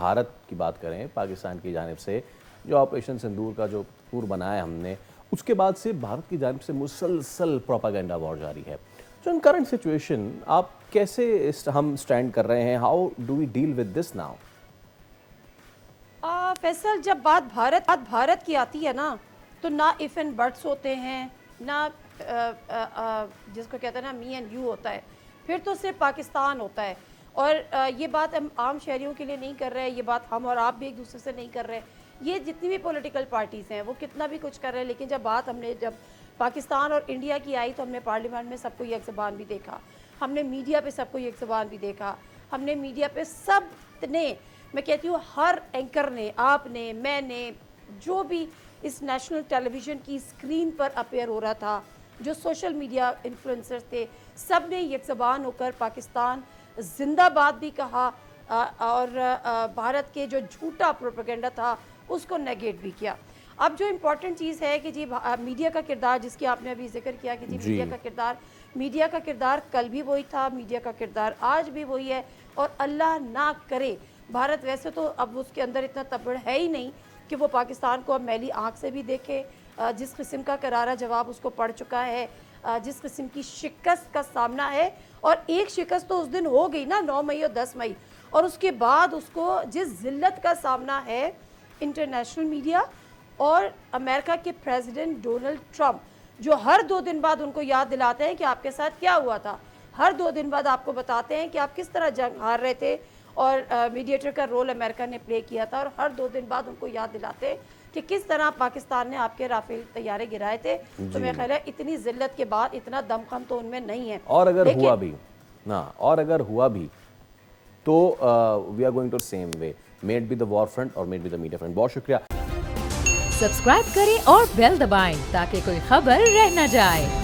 بھارت کی بات کریں پاکستان کی جانب سے جو آپریشن سندور کا جو پور بنایا ہم نے، اس کے بعد سے بھارت کی جانب سے مسلسل پروپیگنڈا وار جاری ہے. So in current situation آپ کیسے ہم سٹینڈ کر رہے ہیں؟ How do we deal with this now? Faisal, جب بات بھارت کی آتی ہے نا تو نہ ایف اینڈ بٹس ہوتے ہیں، نہ جس کو کہتے ہیں نا می اینڈ یو ہوتا ہے، پھر تو صرف پاکستان ہوتا ہے. اور یہ بات ہم عام شہریوں کے لیے نہیں کر رہے، یہ بات ہم اور آپ بھی ایک دوسرے سے نہیں کر رہے. یہ جتنی بھی پولیٹیکل پارٹیز ہیں وہ کتنا بھی کچھ کر رہے ہیں، لیکن جب بات جب پاکستان اور انڈیا کی آئی تو ہم نے پارلیمنٹ میں سب کو یک زبان بھی دیکھا، ہم نے میڈیا پہ سب کو یک زبان بھی دیکھا، ہم نے میڈیا پہ سب نے، میں کہتی ہوں ہر اینکر نے، آپ نے، میں نے، جو بھی اس نیشنل ٹیلی ویژن کی اسکرین پر اپیئر ہو رہا تھا، جو سوشل میڈیا انفلوئنسرز تھے، سب نے یک زبان ہو کر پاکستان زندہ باد بھی کہا اور بھارت کے جو جھوٹا پروپیگنڈا تھا اس کو نیگیٹ بھی کیا. اب جو امپورٹنٹ چیز ہے کہ جی میڈیا کا کردار، جس کی آپ نے ابھی ذکر کیا کہ جی میڈیا کا کردار کل بھی وہی تھا، میڈیا کا کردار آج بھی وہی ہے. اور اللہ نہ کرے، بھارت ویسے تو اب اس کے اندر اتنا تبڑ ہے ہی نہیں کہ وہ پاکستان کو اب میلی آنکھ سے بھی دیکھے. جس قسم کا کرارا جواب اس کو پڑ چکا ہے، جس قسم کی شکست کا سامنا ہے، اور ایک شکست تو اس دن ہو گئی نا 9 مئی اور 10 مئی، اور اس کے بعد اس کو جس ذلت کا سامنا ہے انٹرنیشنل میڈیا اور امریکہ کے پریزیڈنٹ ڈونلڈ ٹرمپ، جو ہر 2 دن بعد ان کو یاد دلاتے ہیں کہ آپ کے ساتھ کیا ہوا تھا، ہر 2 دن بعد آپ کو بتاتے ہیں کہ آپ کس طرح جنگ ہار رہے تھے اور میڈیٹر کا رول امریکہ نے پلے کیا تھا، اور ہر 2 دن بعد ان کو یاد دلاتے ہیں کہ کس طرح پاکستان نے آپ کے رافیل طیارے گرائے تھے. تو میرا خیال ہے اتنی ذلت کے بعد اتنا دمخم تو ان میں نہیں ہے. اور اگر ہوا بھی تو we are going to same way, made by the war front اور made by the media front. بہت شکریہ. سبسکرائب کریں اور بیل دبائیں تاکہ کوئی خبر رہ نہ جائے.